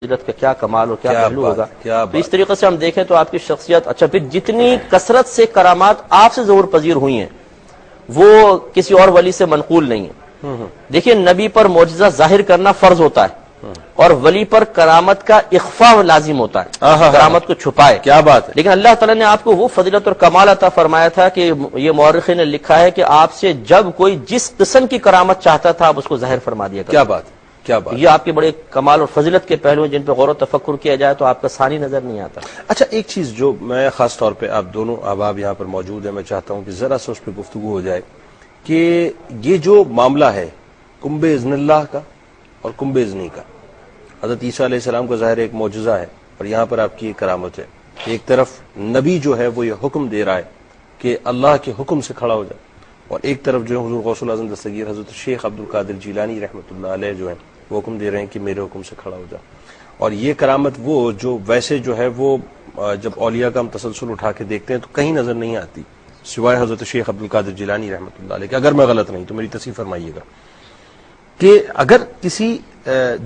فضیلت کا کیا کمال اور کیا پہلو ہوگا. تو اس طریقے سے ہم دیکھیں تو آپ کی شخصیت اچھا پھر جتنی کثرت سے کرامات آپ سے ظہور پذیر ہوئی ہیں وہ کسی اور ولی سے منقول نہیں ہے. دیکھیے نبی پر معجزہ ظاہر کرنا فرض ہوتا ہے اور ولی پر کرامت کا اخفاء لازم ہوتا ہے، کرامت کو چھپائے. کیا بات ہے. لیکن اللہ تعالیٰ نے آپ کو وہ فضیلت اور کمال عطا فرمایا تھا کہ یہ مورخین نے لکھا ہے کہ آپ سے جب کوئی جس قسم کی کرامت چاہتا تھا آپ اس کو ظاہر فرما دیا کرتے. کیا بات ہے. یہ آپ کے بڑے کمال اور فضیلت کے پہلو ہیں جن پہ غور و تفکر کیا جائے تو آپ کا ثانی نظر نہیں آتا. اچھا ایک چیز جو میں خاص طور پہ آپ دونوں احباب یہاں پر موجود ہیں، میں چاہتا ہوں کہ ذرا سا اس پہ گفتگو ہو جائے کہ یہ جو معاملہ ہے کنب اذن اللہ کا اور کنب اذنی کا، حضرت عیسیٰ علیہ السلام کا ظاہر ایک معجزہ ہے اور یہاں پر آپ کی ایک کرامت ہے. ایک طرف نبی جو ہے وہ یہ حکم دے رہا ہے کہ اللہ کے حکم سے کھڑا ہو جائے، اور ایک طرف جو ہے حضور غوث الاعظم دستگیر حضرت شیخ عبد القادر جیلانی رحمۃ اللہ علیہ جو ہیں وہ حکم دے رہے ہیں کہ میرے حکم سے کھڑا ہو جا. اور یہ کرامت وہ جو ویسے جو ہے وہ جب اولیاء کا ہم تسلسل اٹھا کے دیکھتے ہیں تو کہیں نظر نہیں آتی سوائے حضرت شیخ عبد القادر جیلانی رحمۃ اللہ علیہ. اگر میں غلط نہیں تو میری تصحیح فرمائیے گا کہ اگر کسی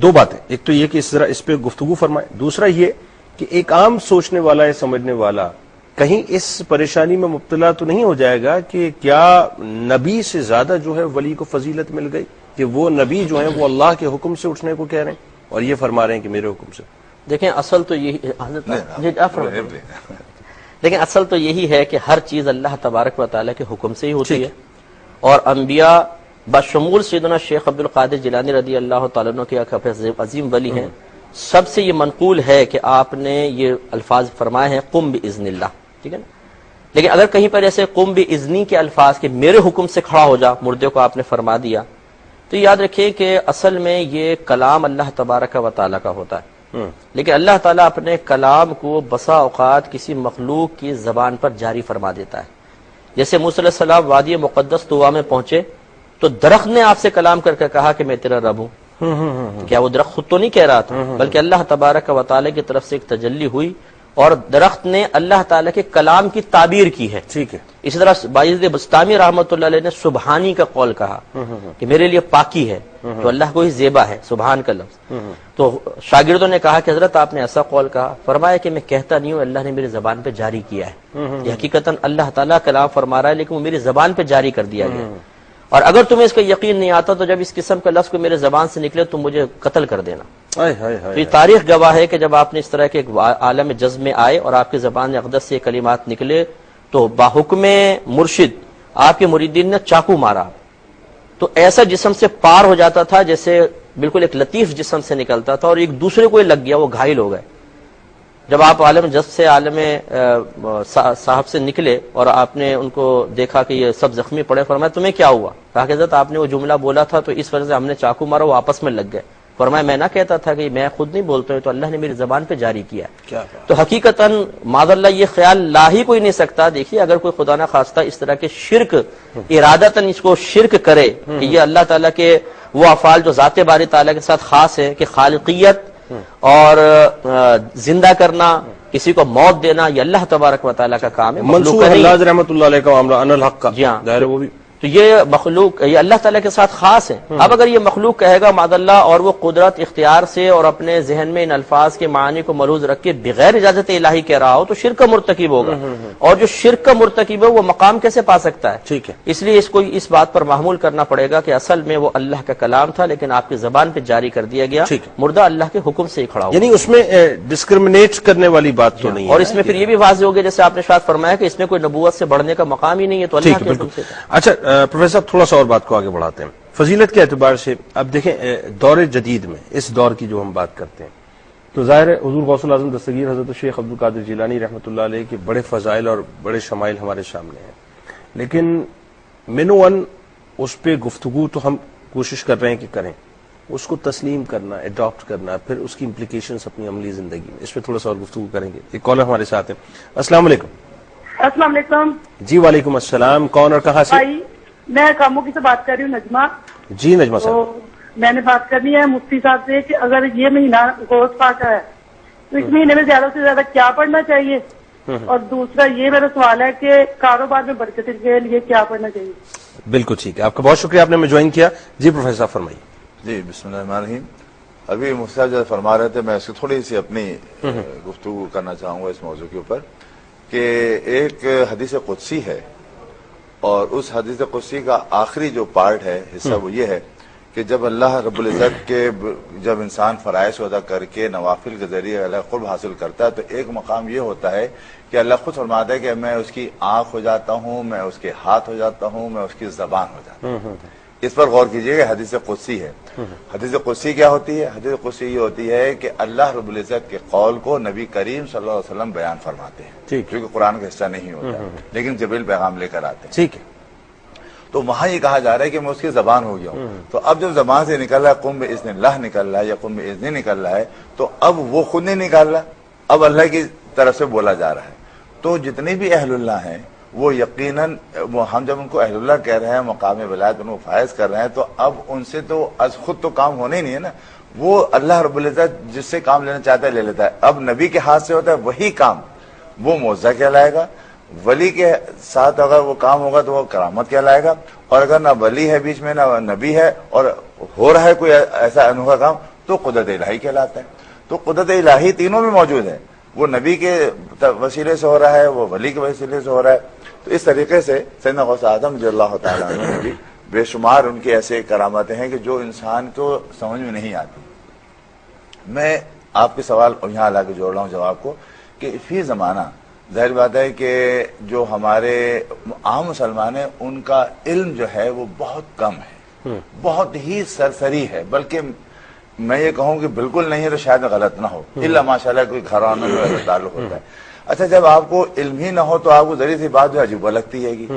دو باتیں، ایک تو یہ کہ اس پہ گفتگو فرمائے، دوسرا یہ کہ ایک عام سوچنے والا یا سمجھنے والا کہیں اس پریشانی میں مبتلا تو نہیں ہو جائے گا کہ کیا نبی سے زیادہ جو ہے ولی کو فضیلت مل گئی کہ وہ نبی جو ہیں وہ اللہ کے حکم سے اٹھنے کو کہہ رہے ہیں اور یہ فرما رہے ہیں کہ میرے حکم سے. دیکھیں اصل تو یہی لیکن اصل تو یہی ہے کہ ہر چیز اللہ تبارک و تعالیٰ کے حکم سے ہی ہوتی ہے، اور انبیاء بشمول سیدنا شیخ عبد القادر جیلانی رضی اللہ تعالیٰ عنہ کے عظیم ولی ہیں، سب سے یہ منقول ہے کہ آپ نے یہ الفاظ فرمائے ہیں قم باذن اللہ، ٹھیک ہے نا. لیکن اگر کہیں پر ایسے قم باذنی کے الفاظ کہ میرے حکم سے کھڑا ہو جا، مردے کو آپ نے فرما دیا، تو یاد رکھیے کہ اصل میں یہ کلام اللہ تبارک و تعالیٰ کا ہوتا ہے، لیکن اللہ تعالیٰ اپنے کلام کو بسا اوقات کسی مخلوق کی زبان پر جاری فرما دیتا ہے. جیسے موسیٰ علیہ السلام وادی مقدس طویٰ میں پہنچے تو درخت نے آپ سے کلام کر کے کہا کہ میں تیرا رب ہوں. کیا وہ درخت خود تو نہیں کہہ رہا تھا بلکہ اللہ تبارک و تعالیٰ کی طرف سے ایک تجلی ہوئی اور درخت نے اللہ تعالیٰ کے کلام کی تعبیر کی ہے. ٹھیک ہے. اسی طرح باعث بستامی رحمۃ اللہ علیہ نے سبحانی کا قول کہا کہ میرے لیے پاکی ہے تو اللہ کو ہی زیبا ہے سبحان کا لفظ. تو شاگردوں نے کہا کہ حضرت آپ نے ایسا قول کہا، فرمایا کہ میں کہتا نہیں ہوں، اللہ نے میری زبان پہ جاری کیا ہے. یہ حقیقتاً اللہ تعالیٰ کلام فرما رہا ہے لیکن وہ میری زبان پہ جاری کر دیا گیا. اور اگر تمہیں اس کا یقین نہیں آتا تو جب اس قسم کا لفظ کو میرے زبان سے نکلے تو مجھے قتل کر دینا. تو یہ تاریخ گواہ ہے کہ جب آپ نے اس طرح کے ایک عالم جذب میں آئے اور آپ کی زبان اقدس سے کلمات نکلے تو باحکم مرشد آپ کے مریدین نے چاقو مارا تو ایسا جسم سے پار ہو جاتا تھا جیسے بالکل ایک لطیف جسم سے نکلتا تھا، اور ایک دوسرے کو لگ گیا، وہ گھائل ہو گئے. جب آپ عالم جذب سے عالم صاحب سے نکلے اور آپ نے ان کو دیکھا کہ یہ سب زخمی پڑے، فرمایا تمہیں کیا ہوا؟ کہا کہ حضرت آپ نے وہ جملہ بولا تھا تو اس وجہ سے ہم نے چاقو مارا، وہ آپس میں لگ گئے. فرمایا میں نہ کہتا تھا کہ میں خود نہیں بولتا ہوں، تو اللہ نے میری زبان پہ جاری کیا. تو حقیقتاً معاذ اللہ یہ خیال لا ہی کوئی نہیں سکتا. دیکھیے اگر کوئی خدا نہ خواستہ اس طرح کے شرک ارادتاً اس کو شرک کرے کہ یہ اللہ تعالیٰ کے وہ افعال جو ذات باری تعالیٰ کے ساتھ خاص ہے کہ خالقیت اور زندہ کرنا، کسی کو موت دینا، یہ اللہ تبارک و تعالیٰ کا کام ہے. منصور حلاج رحمۃ اللہ علیہ کا معاملہ ان الحق کا، جی ہاں، وہ بھی تو یہ مخلوق یہ اللہ تعالیٰ کے ساتھ خاص ہے. اب اگر یہ مخلوق کہے گا معاذ اللہ اور وہ قدرت اختیار سے اور اپنے ذہن میں ان الفاظ کے معنی کو ملحوظ رکھ کے بغیر اجازت الہی کہہ رہا ہو تو شرک کا مرتکب ہوگا، اور جو شرک کا مرتکب ہے وہ مقام کیسے پا سکتا ہے؟ ٹھیک ہے. اس لیے اس کو اس بات پر محمول کرنا پڑے گا کہ اصل میں وہ اللہ کا کلام تھا لیکن آپ کی زبان پہ جاری کر دیا گیا، مردہ اللہ کے حکم سے ہی کھڑا ہو. یعنی اس میں ڈسکرمنیٹ کرنے والی بات تو نہیں ہے، اور اس میں پھر یہ بھی واضح ہو گیا جیسے آپ نے شاید فرمایا کہ اس میں کوئی نبوت سے بڑھنے کا مقام ہی نہیں ہے، تو اللہ کے حکم سے. اچھا پروفیسر تھوڑا اور بات کو آگے بڑھاتے ہیں. فضیلت کے اعتبار سے اب دیکھیں دور جدید میں اس دور کی جو ہم بات کرتے ہیں تو ظاہر ہے حضور غوث الاعظم دستگیر حضرت شیخ عبد القادر جیلانی رحمۃ اللہ علیہ کے بڑے فضائل اور بڑے شمائل ہمارے سامنے ہیں، لیکن منوان اس پہ گفتگو تو ہم کوشش کر رہے ہیں کہ کریں، اس کو تسلیم کرنا، اڈاپٹ کرنا، پھر اس کی امپلیکیشنز اپنی عملی زندگی میں، اس پہ تھوڑا سا اور گفتگو کریں گے. ایک کالر ہمارے ساتھ ہے. السلام علیکم. السلام علیکم. جی وعلیکم السلام. کون اور کہاں سے؟ میں کاموکی سے بات کر رہی ہوں، نجمہ. جی نجمہ صاحب. میں نے بات کرنی ہے مفتی صاحب سے کہ اگر یہ مہینہ گوشت پاک ہے تو اس مہینے میں زیادہ سے زیادہ کیا پڑھنا چاہیے، اور دوسرا یہ میرا سوال ہے کہ کاروبار میں برکت کے لیے کیا پڑھنا چاہیے؟ بالکل ٹھیک ہے، آپ کا بہت شکریہ، آپ نے ہمیں جوائن کیا. جی پروفیسر صاحب فرمائیے. جی بسم اللہ الرحمن الرحیم. ابھی مفتیٰ جو فرما رہے تھے، میں اس کی تھوڑی سی اپنی گفتگو کرنا چاہوں گا اس موضوع کے اوپر، کہ ایک حدیث قدسی ہے، اور اس حدیث قدسی کا آخری جو پارٹ ہے، حصہ، وہ یہ ہے کہ جب اللہ رب العزت کے جب انسان فرائض ادا کر کے نوافل کے ذریعے اللہ قرب حاصل کرتا ہے، تو ایک مقام یہ ہوتا ہے کہ اللہ خود فرماتا ہے کہ میں اس کی آنکھ ہو جاتا ہوں، میں اس کے ہاتھ ہو جاتا ہوں، میں اس کی زبان ہو جاتا ہوں۔ اس پر غور کیجئے کہ حدیث قدسی ہے۔ حدیث قدسی کیا ہوتی ہے؟ حدیث قدسی یہ ہوتی ہے کہ اللہ رب العزت کے قول کو نبی کریم صلی اللہ علیہ وسلم بیان فرماتے ہیں، کیونکہ قرآن کا حصہ نہیں ہوتا، لیکن جبریل پیغام لے کر آتے ہیں۔ ٹھیک ہے، تو وہاں یہ کہا جا رہا ہے کہ میں اس کی زبان ہو گیا ہوں۔ تو اب جب زبان سے نکل رہا ہے قم باذن اللہ نکل رہا ہے یا قم باذنی نکل رہا ہے، تو اب وہ خود نہیں نکال رہا، اب اللہ کی طرف سے بولا جا رہا ہے۔ تو جتنے بھی اہل اللہ ہیں وہ یقیناً ہم جب ان کو اہل اللہ کہہ رہے ہیں، مقام ولایت ان کو فائز کر رہے ہیں، تو اب ان سے تو از خود تو کام ہونے ہی نہیں ہے نا، وہ اللہ رب العزت جس سے کام لینا چاہتا ہے لے لیتا ہے۔ اب نبی کے ہاتھ سے ہوتا ہے وہی کام، وہ معجزہ کہلائے گا، ولی کے ساتھ اگر وہ کام ہوگا تو وہ کرامت کہلائے گا، اور اگر نہ ولی ہے بیچ میں نہ نبی ہے اور ہو رہا ہے کوئی ایسا انوکھا کام، تو قدرت الہی کہلاتا ہے۔ تو قدرت الہی تینوں میں موجود ہے، وہ نبی کے وسیلے سے ہو رہا ہے، وہ ولی کے وسیلے سے ہو رہا ہے۔ تو اس طریقے سے سیدنا غوث اعظم رضی اللہ تعالیٰ عنہ نے بھی بے شمار ان کے ایسے کرامتیں ہیں کہ جو انسان کو سمجھ میں نہیں آتی۔ میں آپ کے سوال یہاں لا کے جوڑ رہا ہوں جواب کو، کہ فی زمانہ ظاہر بات ہے کہ جو ہمارے عام مسلمان ہیں ان کا علم جو ہے وہ بہت کم ہے، بہت ہی سرسری ہے، بلکہ میں یہ کہوں کہ بالکل نہیں ہے تو شاید غلط نہ ہو، الا ماشاءاللہ کوئی گھرانوں میں تعلق ہوتا ہے۔ اچھا، جب آپ کو علم ہی نہ ہو تو آپ کو ذریعے سی بات جو عجیب لگتی ہے گی،